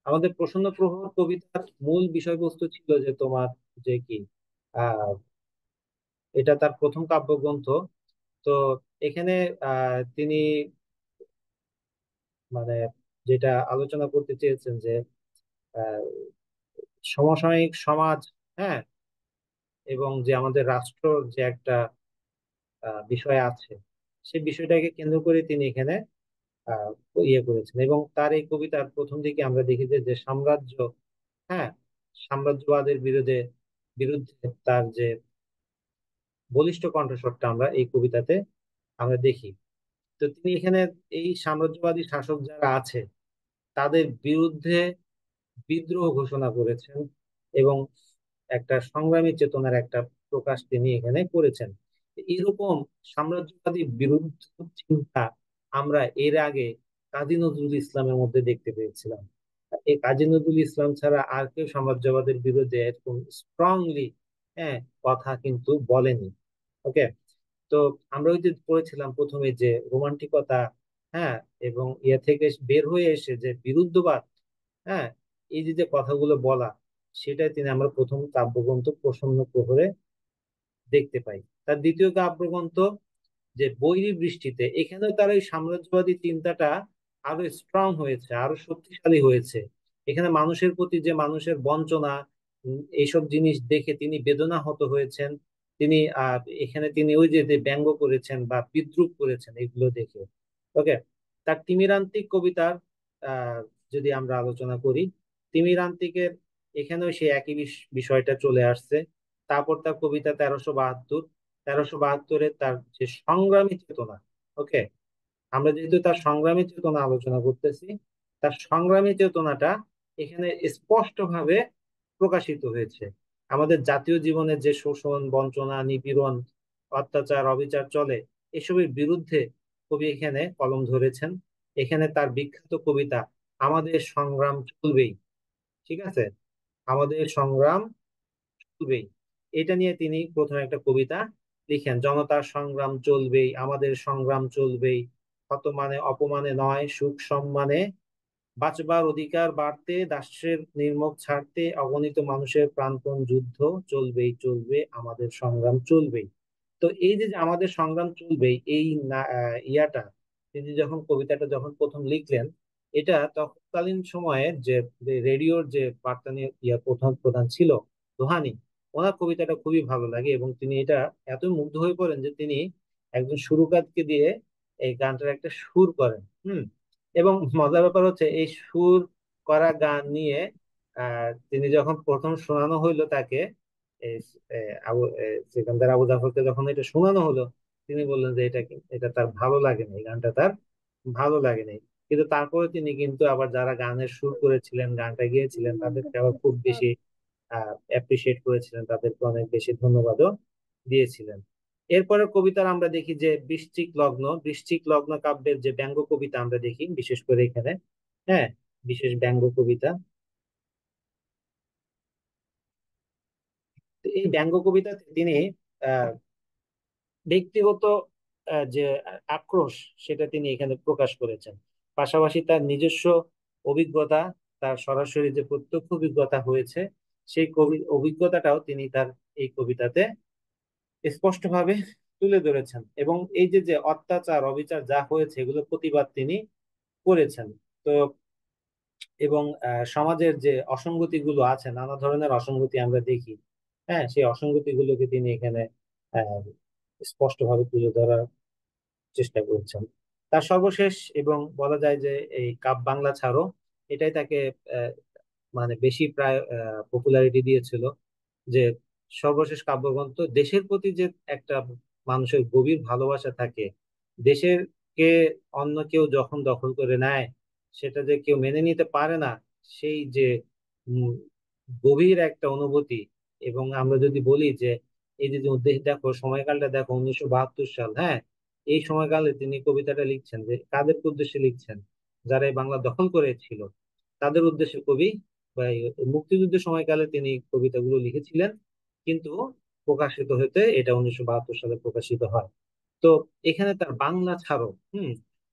আমাদের প্রসন্ন প্রহর কবিতার মূল বিষয়বস্তু ছিল যে তোমার যে কি আহ এটা তার প্রথম কাব্যগ্রন্থ। তো এখানে তিনি মানে যেটা আলোচনা করতে চেয়েছেন যে আহ, সমসাময়িক সমাজ, হ্যাঁ, এবং যে আমাদের রাষ্ট্র যে একটা বিষয় আছে, সেই বিষয়টাকে কেন্দ্র করে তিনি এখানে আহ ইয়ে করেছেন। এবং তার এই কবিতার প্রথম দিকে আমরা দেখি যে যে সাম্রাজ্য, হ্যাঁ, সাম্রাজ্যবাদের বিরুদ্ধে তার যে বলিষ্ঠ কণ্ঠস্বরটা আমরা এই কবিতাতে আমরা দেখি। তো তিনি এখানে এই সাম্রাজ্যবাদী শাসক যারা আছে তাদের বিরুদ্ধে বিদ্রোহ ঘোষণা করেছেন এবং একটা সংগ্রামী চেতনার একটা প্রকাশ তিনি এখানে করেছেন। এরকম সাম্রাজ্যবাদী বিরুদ্ধ চিন্তা আমরা এর আগে কাজী নজরুল ইসলামের মধ্যে দেখতে পেয়েছিলাম। এই কাজী নজরুল ইসলাম ছাড়া আর কেউ সাম্রাজ্যবাদের বিরুদ্ধে এরকম স্ট্রংলি, হ্যাঁ, কথা কিন্তু বলেনি। ওকে। তো আমরা ওই যে পড়েছিলাম প্রথমে যে রোমান্টিকতা, হ্যাঁ, এবং ইয়ে থেকে বের হয়ে এসে যে বিরুদ্ধবাদ, হ্যাঁ, এই যে যে কথাগুলো বলা, সেটাই তিনি আমরা প্রথম কাব্যগ্রন্থ প্রসন্ন প্রহরে দেখতে পাই। তার দ্বিতীয় কাব্যগ্রন্থ যে বৈরী বৃষ্টিতে, এখানেও তার এই সাম্রাজ্যবাদী চিন্তাটা আরো স্ট্রং হয়েছে, আরো শক্তিশালী হয়েছে। এখানে মানুষের প্রতি যে মানুষের বঞ্চনা, এইসব জিনিস দেখে তিনি বেদনাহত হয়েছেন। তিনি এখানে তিনি ওই যে যে ব্যঙ্গ করেছেন বা বিদ্রূপ করেছেন এগুলো দেখে। ওকে। তার তিমিরান্তিক কবিতার আহ যদি আমরা আলোচনা করি, তিমিরান্তিকের এখানেও সেই একই বিষয়টা চলে আসছে। তারপর তার কবিতা 1372, 1372-এ তার যে সংগ্রামী চেতনা। ওকে। আমরা যেহেতু তার সংগ্রামী চেতনা আলোচনা করতেছি, তার সংগ্রামী চেতনাটা এখানে স্পষ্টভাবে প্রকাশিত হয়েছে। আমাদের জাতীয় জীবনে যে শোষণ, বঞ্চনা, নিপীড়ন, অত্যাচার, অবিচার চলে, এসবের বিরুদ্ধে কবি এখানে কলম ধরেছেন। এখানে তার বিখ্যাত কবিতা আমাদের সংগ্রাম চলবেই, ঠিক আছে, আমাদের সংগ্রাম চলবেই, এটা নিয়ে তিনি প্রথমে একটা কবিতা লিখেন: জনতার সংগ্রাম চলবেই, আমাদের সংগ্রাম চলবেই, ক্ষত মানে অপমানে নয়, সুখ সম্মানে বাঁচবার অধিকার বাড়তে, দাস্যের নির্মম ছাড়তে, অগণিত মানুষের প্রাণপণ যুদ্ধ চলবেই চলবে, আমাদের সংগ্রাম চলবেই। তো এই যে যে আমাদের সংগ্রাম চলবেই, এই ইয়াটা তিনি যখন কবিতাটা যখন প্রথম লিখলেন, এটা তৎকালীন সময়ে যে যে রেডিওর যে বার্তা নিয়ে প্রধান প্রধান ছিল রুহানি, ওনার কবিতাটা খুবই ভালো লাগে এবং তিনি এটা এত মুগ্ধ হয়ে পড়েন যে তিনি একজন সুরকারকে দিয়ে এই গানটার একটা সুর করেন। এবং মজার ব্যাপার হচ্ছে এই সুর করা গান নিয়ে তিনি যখন প্রথম শোনানো হইলো তাকে, এই সিকান্দার আবু জাফরকে যখন এটা শোনানো হলো, তিনি বললেন যে এটা তার ভালো লাগে না, এই গানটা তার ভালো লাগে নাই। কিন্তু তারপরে তিনি কিন্তু আবার যারা গানের সুর করেছিলেন, গানটা গিয়েছিলেন, তাদেরকে আবার খুব বেশি অ্যাপ্রিসিয়েট করেছিলেন, তাদেরকে অনেক বেশি ধন্যবাদও দিয়েছিলেন। এরপরে কবিতার আমরা দেখি যে বৃশ্চিক লগ্ন, বৃশ্চিক লগ্ন কাব্যের যে ব্যঙ্গ কবিতা আমরা দেখি বিশেষ করে এখানে, হ্যাঁ, বিশেষ ব্যঙ্গ কবিতা। তো এই ব্যঙ্গ কবিতাতে তিনি আহ ব্যক্তিগত যে আক্রোশ, সেটা তিনি এখানে প্রকাশ করেছেন। পাশাপাশি তার নিজস্ব অভিজ্ঞতা, তার সরাসরি যে প্রত্যক্ষ অভিজ্ঞতা হয়েছে, সেই অভিজ্ঞতাটাও তিনি তার এই কবিতাতে স্পষ্টভাবে তুলে ধরেছেন। এবং এই যে যে অত্যাচার অবিচার যা হয়েছে এগুলো প্রতিবাদ তিনি করেছেন। তো এবং সমাজের যে অসঙ্গতি গুলো আছে, নানা ধরনের অসঙ্গতি আমরা দেখি, হ্যাঁ, সেই অসঙ্গতি গুলোকে তিনি এখানে আহ স্পষ্টভাবে তুলে ধরার চেষ্টা করছেন। তার সর্বশেষ এবং বলা যায় যে এই কাপ বাংলা ছাড়ো, এটাই তাকে আহ, মানে বেশি প্রায় পপুলারিটি দিয়েছিল। যে সর্বশেষ কাব্যগ্রন্থ, দেশের প্রতি যে একটা মানুষের গভীর ভালোবাসা থাকে, দেশের কে অন্য কেউ যখন দখল করে নেয়, সেটা যে কেউ মেনে নিতে পারে না, সেই যে উম, গভীর একটা অনুভূতি। এবং আমরা যদি বলি যে এই যে যে দেখো সময়কালটা দেখো, 1972 সাল, হ্যাঁ, এই সময়কালে তিনি কবিতাটা লিখছেন যে কাদের উদ্দেশ্যে লিখছেন? যারা এই বাংলা দখল করেছিল তাদের উদ্দেশ্যে কবি, বা এই মুক্তিযুদ্ধের সময়কালে তিনি কবিতাগুলো লিখেছিলেন। কিন্তু প্রকাশিত হতে এটা 1972 সালে প্রকাশিত হয়। তো এখানে তার বাংলা ছাড়ো,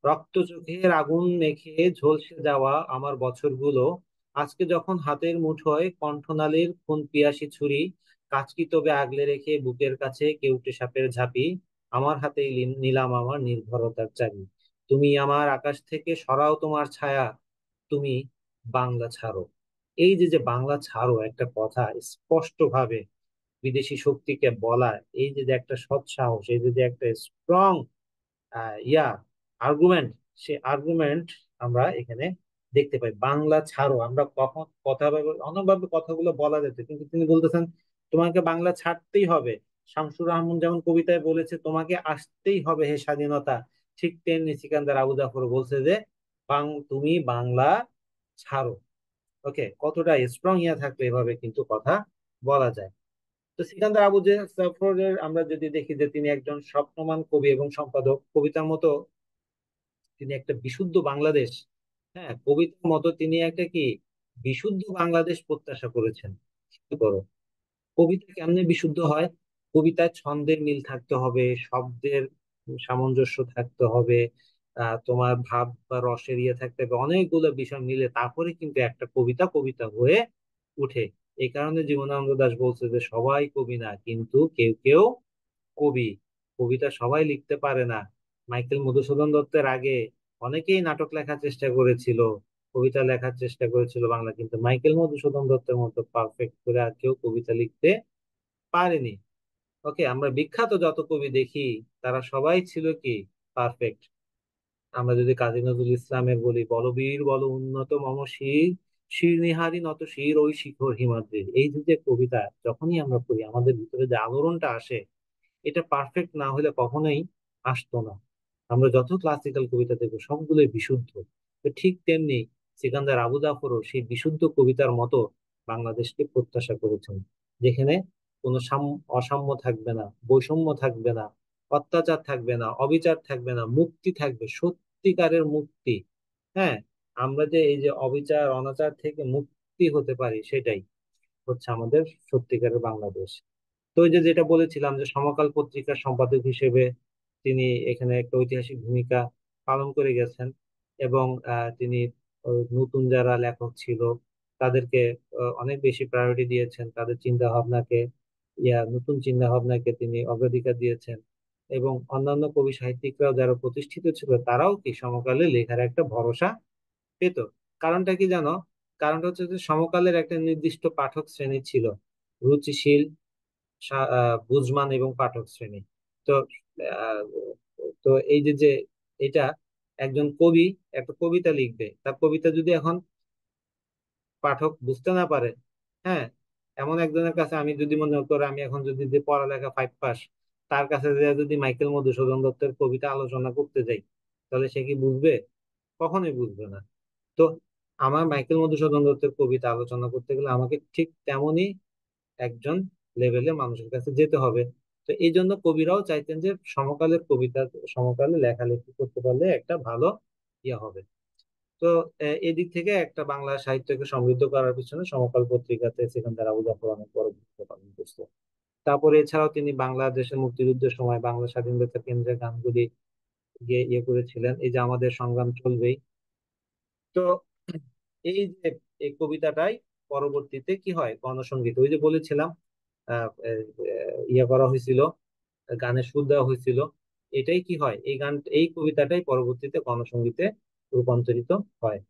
রক্ত চোখের আগুন মেখে ঝলসে যাওয়া আমার বছরগুলো, আজকে যখন হাতের মুঠোয় কণ্ঠনালীর খুন পিয়াসী ছুরি, কাঁচকি তবে আগলে রেখে বুকের কাছে কেউটে সাপের ঝাঁপি, আমার হাতেই নিলাম আমার নির্ভরতার চাবি। তুমি আমার আকাশ থেকে সরাও তোমার ছায়া, তুমি বাংলা ছাড়ো। এই যে যে বাংলা ছাড়ো একটা কথা স্পষ্ট ভাবে বিদেশি শক্তিকে বলা, এই যে যে একটা সৎসাহস, এই যে যে একটা স্ট্রং ইয়া আর্গুমেন্ট, সে আর্গুমেন্ট আমরা এখানে দেখতে পাই। বাংলা ছাড়ো, আমরা কখন কথা অনেকভাবে কথাগুলো বলা যেত, কিন্তু তিনি বলতেছেন তোমাকে বাংলা ছাড়তেই হবে। শামসুর রহমান যেমন কবিতায় বলেছে তোমাকে আসতেই হবে হে স্বাধীনতা, ঠিক তেমনি সিকান্দার আবু জাফর বলছে যে তুমি বাংলা ছাড়ো। ওকে, কতটা স্ট্রং ইয়া থাকলে এভাবে কিন্তু কথা বলা যায়। তো সিকান্দার আবু জাফরের আমরা যদি দেখি যে তিনি একজন স্বপ্নমান কবি এবং সম্পাদক, কবিতার মতো তিনি একটা বিশুদ্ধ বাংলাদেশ, হ্যাঁ, কবিতার মতো তিনি একটা কি বিশুদ্ধ বাংলাদেশ প্রত্যাশা করেছেন। কি করো, কবিতা কেমনে বিশুদ্ধ হয়? কবিতায় ছন্দের মিল থাকতে হবে, শব্দের সামঞ্জস্য থাকতে হবে, তোমার ভাব বা রসের ইয়ে থাকতে হবে, অনেকগুলো বিষয় মিলে তারপরে কিন্তু একটা কবিতা কবিতা হয়ে উঠে। এই কারণে জীবনানন্দ দাশ বলছে যে সবাই কবি না, কিন্তু কেউ কেউ কবি। কবিতা সবাই লিখতে পারে না। মাইকেল মধুসূদন দত্তের আগে অনেকেই নাটক লেখার চেষ্টা করেছিল, কবিতা লেখার চেষ্টা করেছিল বাংলা, কিন্তু মাইকেল মধুসূদন দত্তের মতো পারফেক্ট করে আর কেউ কবিতা লিখতে পারেনি। ওকে, আমরা বিখ্যাত যত কবি দেখি তারা সবাই ছিল কি পারফেক্ট। আমরা যদি কাজী নজরুল ইসলামের বলি, বলবীর বল উন্নত মম শির, শির নিহারি নত শির ওই শিখর হিমাদ্রির, এই যে কবিতা যখনই আমরা পড়ি আমাদের ভিতরে যে আলোড়নটা আসে, এটা পারফেক্ট না হলে কখনোই আসতো না। আমরা যত ক্লাসিক্যাল কবিতা দেখবো সবগুলোই বিশুদ্ধ। তো ঠিক তেমনি সিকান্দার আবু জাফরও সেই বিশুদ্ধ কবিতার মতো বাংলাদেশকে প্রত্যাশা করেছেন, যেখানে কোনো অসাম্য থাকবে না, বৈষম্য থাকবে না, অত্যাচার থাকবে না, অবিচার থাকবে না, মুক্তি থাকবে, সত্যিকারের মুক্তি। হ্যাঁ, আমরা যে এই যে অবিচার অনাচার থেকে মুক্তি হতে পারি, সেটাই হচ্ছে আমাদের সত্যিকারের বাংলাদেশ। তো ওই যে যেটা বলেছিলাম যে সমকাল পত্রিকার সম্পাদক হিসেবে তিনি এখানে একটা ঐতিহাসিক ভূমিকা পালন করে গেছেন। এবং তিনি নতুন যারা লেখক ছিল তাদেরকে অনেক বেশি প্রায়োরিটি দিয়েছেন, তাদের চিন্তা ভাবনাকে, নতুন চিন্তা ভাবনাকে তিনি অগ্রাধিকার দিয়েছেন। এবং অন্যান্য কবি সাহিত্যিকরাও যারা প্রতিষ্ঠিত ছিল তারাও কি সমকালে লেখার একটা ভরসা পেত। কারণটা কি জানো? কারণটা হচ্ছে যে সমকালের একটা নির্দিষ্ট পাঠক শ্রেণী ছিল, রুচিশীল, বুঝমান এবং পাঠক শ্রেণী। তো আহ, তো এই যে যে এটা, একজন কবি একটা কবিতা লিখবে, তার কবিতা যদি এখন পাঠক বুঝতে না পারে, হ্যাঁ, এমন একজনের কাছে আমি যদি মনে করি, আমি এখন যদি যে পড়ালেখা 5 পাস, তার কাছে যে যদি মাইকেল মধুসূদন দত্তের কবিতা আলোচনা করতে যাই, তাহলে সে কি বুঝবে? কখনোই বুঝবে না। তো আমার মাইকেল মধুসূদন দত্তের কবিতা আলোচনা করতে গেলে আমাকে ঠিক তেমনই একজন লেভেলে মানুষের কাছে যেতে হবে। তো এই জন্য কবিরাও চাইতেন যে সমকালের কবিতা, সমকালে লেখালেখি করতে পারলে একটা ভালো ইয়ে হবে। তো এদিক থেকে একটা বাংলা সাহিত্যকে সমৃদ্ধ করার পিছনে সমকাল পত্রিকাতে সিকান্দার আবু জাফর অনেক বড় ভূমিকা পালন করছে। তারপরে এছাড়াও তিনি বাংলাদেশের মুক্তিযুদ্ধের সময় বাংলা স্বাধীনতা কেন্দ্রের গানগুলি গিয়ে ইয়ে করেছিলেন, এই যে আমাদের সংগ্রাম চলবেই। তো এই যে এই কবিতাটাই পরবর্তীতে কি হয়, গণসংগীত, ওই যে বলেছিলাম ইয়ে করা হয়েছিল, গানের সুর দেওয়া হয়েছিল। এটাই কি হয়, এই কবিতাটাই পরবর্তীতে গণসংগীতে রূপান্তরিত হয়।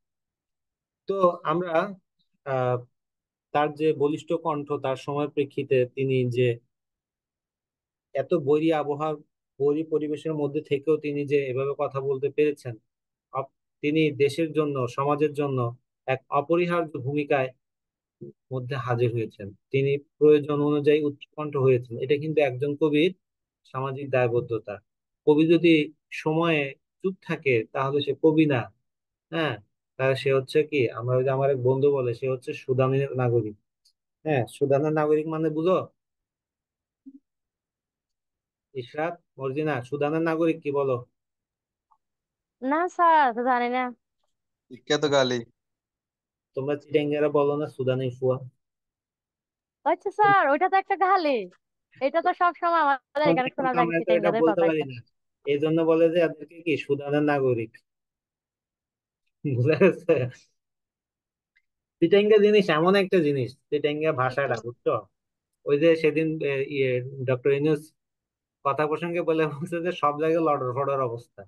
তো আমরা আহ তার যে বলিষ্ঠ কণ্ঠ, তার সময় প্রেক্ষিতে তিনি যে এত বৈরী আবহাওয়ার, বৈরী পরিবেশের মধ্যে থেকেও তিনি যে এভাবে কথা বলতে পেরেছেন, তিনি দেশের জন্য, সমাজের জন্য এক অপরিহার্য ভূমিকায় মধ্যে হাজির হয়েছেন। তিনি প্রয়োজন অনুযায়ী উচ্চকণ্ঠ হয়েছেন, এটা কিন্তু একজন কবির সামাজিক দায়বদ্ধতা। কবি যদি সময়ে চুপ থাকে তাহলে সে কবি না। হ্যাঁ, তাহলে সে হচ্ছে কি, আমরা ওই যে আমার এক বন্ধু বলে, সে হচ্ছে সুদানের নাগরিক। হ্যাঁ, সুদানের নাগরিক মানে বুঝো? ইশরাত, মর্জিনা, সুদানের নাগরিক কি বলো? না স্যার, জানি না। क्या तो गाली। তোমরা চিটাঙ্গেরা বলো না সুদানি ফুয়া? আচ্ছা স্যার, ওইটা তো একটা গালে। এটা তো সব সময় আমাদের এখন এখানে এখন শোনা তো যায় আমরা তো এটা চিটাঙ্গাদের বলতে পারি কথাটা। না, এই জন্য বলে যে এদেরকে কি সুদানের নাগরিক। বুঝা গেছে? চিটাঙ্গা জিনিস এমন একটা জিনিস, চিটাঙ্গা ভাষাটা, বুঝছো? ওই যে সেদিন ইয়ে ডক্টর ইউনূস কথা প্রসঙ্গে বলে বলছে যে সব জায়গায় লড়র ফড়র অবস্থা।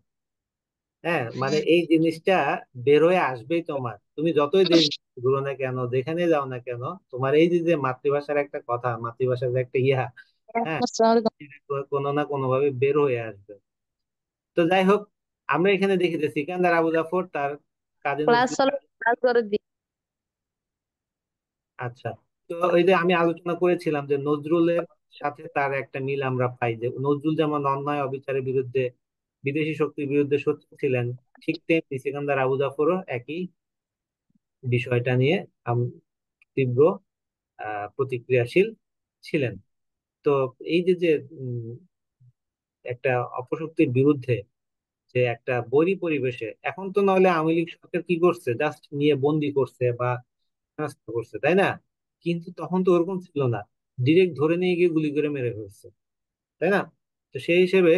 হ্যাঁ, মানে এই জিনিসটা বের হয়ে আসবেই তোমার, তুমি যতই দেশ ঘুরো না কেন, যেখানে যাও না কেন, তোমার এই যে যে মাতৃভাষার একটা কথা, মাতৃভাষার যে একটা ইহা, হ্যাঁ, আসসালামু আলাইকুম। এটা কোনো না কোনো ভাবে বের হয়ে আসবে। তো যাই হোক, আমরা এখানে দেখি যে সিকান্দার আবু জাফর তার কাজী ক্লাস নজরুল। চলো, ক্লাস করে দিই। আচ্ছা, তো ওই যে আমি আলোচনা করেছিলাম যে নজরুলের সাথে তার একটা মিল আমরা পাই, যে নজরুল যেমন অন্যায় অবিচারের বিরুদ্ধে, বিদেশি শক্তির বিরুদ্ধে সোচ্চার ছিলেন, ঠিক তেমনি সিকান্দার আবু জাফরও একই বিষয়টা নিয়ে তীব্র প্রতিক্রিয়াশীল ছিলেন। তো এই যে যে একটা অপশক্তির বিরুদ্ধে, যে একটা বৈরী পরিবেশে, এখন তো নইলে আওয়ামী লীগ সরকার কি করছে, জাস্ট নিয়ে বন্দি করছে বা শাস্তি করছে, তাই না? কিন্তু তখন তো ওরকম ছিল না, ডিরেক্ট ধরে নিয়ে গিয়ে গুলি করে মেরে ফেলছে, তাই না? তো সেই হিসেবে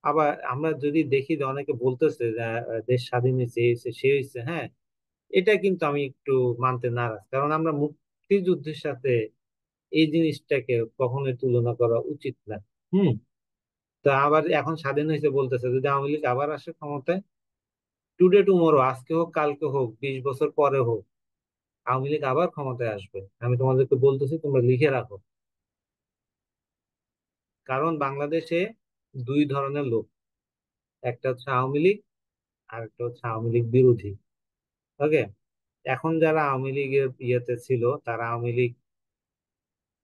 আবার আমরা যদি দেখি যে অনেকে বলতেছে যে দেশ স্বাধীন হয়েছে, এই হয়েছে, সে হয়েছে, হ্যাঁ, এটা কিন্তু আমি একটু মানতে নারাজ, কারণ আমরা মুক্তিযুদ্ধের সাথে এই জিনিসটাকে কখনোই তুলনা করা উচিত না। হুম। তো আবার এখন স্বাধীন হয়েছে বলতেছে, যদি আওয়ামী লীগ আবার আসে ক্ষমতায়, টুডে টুমোরো, আজকে হোক কালকে হোক 20 বছর পরে হোক, আওয়ামী লীগ আবার ক্ষমতায় আসবে, আমি তোমাদেরকে বলতেছি, তোমরা লিখে রাখো। কারণ বাংলাদেশে দুই ধরনের লোক, একটা হচ্ছে আওয়ামী লীগ, আর একটা হচ্ছে আওয়ামী লীগ বিরোধী। ওকে, এখন যারা আওয়ামী লীগের ইয়েতে ছিল, তারা আওয়ামী লীগ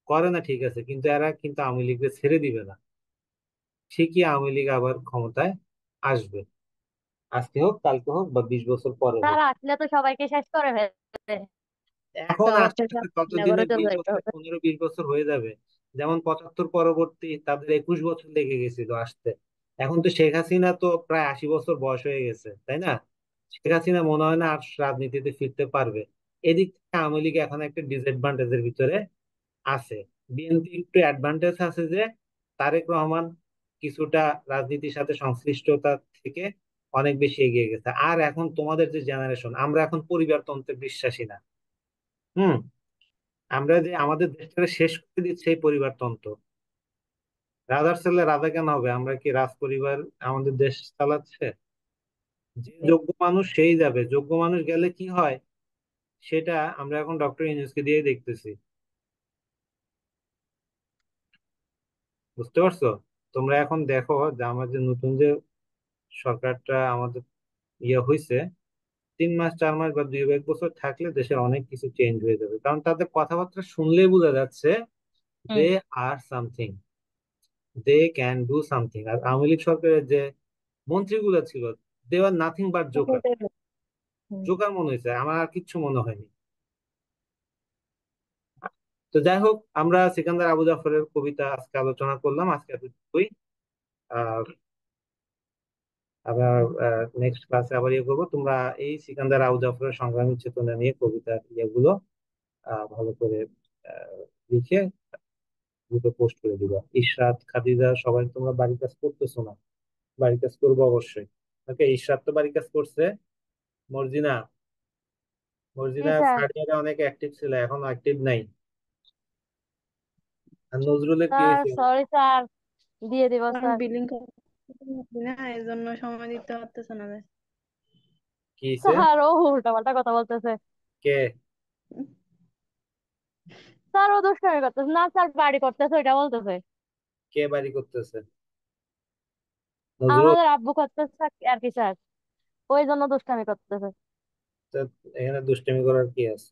করে না ঠিক আছে, কিন্তু এরা কিন্তু আওয়ামী লীগকে ছেড়ে দিবে না, ঠিকই আওয়ামী লীগ আবার ক্ষমতায় আসবে, আজকে হোক কালকে হোক বা 20 বছর পরে হোক। তারা আসলে তো সবাইকে শেষ করে ফেলবে। এখন আস্তে সবার আস্তে সামনে করে ততদিনে চলে বিশ যাইতে বছর হবে। 15-20 বছর হয়ে যাবে। যেমন 75 পরবর্তী তাদের 21 বছর লেগে গেছিল আসতে। এখন তো শেখ হাসিনা তো প্রায় 80 বছর বয়স হয়ে গেছে, তাই না? শেখ হাসিনা মনে হয় না আর রাজনীতিতে ফিরতে পারবে। এদিক থেকে আওয়ামী লীগ এখন একটা ডিসঅ্যাডভান্টেজের ভিতরে আছে। বিএনপি একটু অ্যাডভান্টেজ আছে যে তারেক রহমান কিছুটা রাজনীতির সাথে সংশ্লিষ্টতা থেকে অনেক বেশি এগিয়ে গেছে। আর এখন তোমাদের যে জেনারেশন, আমরা এখন পরিবারতন্ত্রে বিশ্বাসী না। হুম। আমরা যে আমাদের দেশটাকে শেষ করে দিচ্ছে এই পরিবারতন্ত্র। রাজার ছেলে রাজা কেন হবে? আমরা কি রাজ পরিবার আমাদের দেশ চালাচ্ছে? যে যোগ্য মানুষ সেই যাবে, যোগ্য মানুষ গেলে কি হয় সেটা আমরা এখন ডক্টর ইউনূসকে দিয়ে দেখতেছি। বুঝতে পারছো? তোমরা এখন দেখো যে আমাদের নতুন যে সরকারটা আমাদের হয়েছে, 3 মাস 4 মাস বা 2 এক বছর থাকলে দেশের অনেক কিছু চেঞ্জ হয়ে যাবে, কারণ তাদের কথাবার্তা শুনলেই বোঝা যাচ্ছে hmm. They are something, they can do something. আর আওয়ামী লীগ সরকারের যে মন্ত্রীগুলো ছিল, they are nothing but joker. Hmm. Joker মনে হয়েছে, আমার আর কিচ্ছু মনে হয়নি। তো যাই হোক, আমরা সিকান্দার আবু জাফরের কবিতা আজকে আলোচনা করলাম, আজকে এতটুকুই। আহ আবার নেক্সট ক্লাসে আবার করবো। তোমরা এই সিকান্দার আবু জাফরের সংগ্রামী চেতনা নিয়ে কবিতার ইয়েগুলো ভালো করে আহ, লিখে গ্রুপে পোস্ট করে দিবা। ইশরাত, খাদিজা, সবাই তোমরা বাড়ির কাজ করতেছো না? বাড়ির কাজ করবো অবশ্যই। ওকে, ইশরাত তো বাড়ির কাজ করছে। মর্জিনা, জি মর্জিনা স্যার। থার্ড ইয়ারে অনেক অ্যাক্টিভ ছিল, এখন অ্যাক্টিভ নাই। আর নজরুলের কি স্যার হয়েছে? সরি স্যার, দিয়ে দিব কারণ স্যার। বিলিং করতে পারছি না, এই জন্য সময় দিতে পারতেছে না। কি হয়েছে? স্যার ও উল্টা পাল্টা কথা বলতেছে। কে? স্যার ও দুষ্টামি করতেছে না স্যার, বাড়ি করতেছে ওইটা বলতেছে। কে বাড়ি করতেছে? নজরুল? আমাদের আব্বু করতেছে আর কি স্যার, ওই জন্য দুষ্টামি করতেছে। তো এখানে দুষ্টামি করার কি আছে?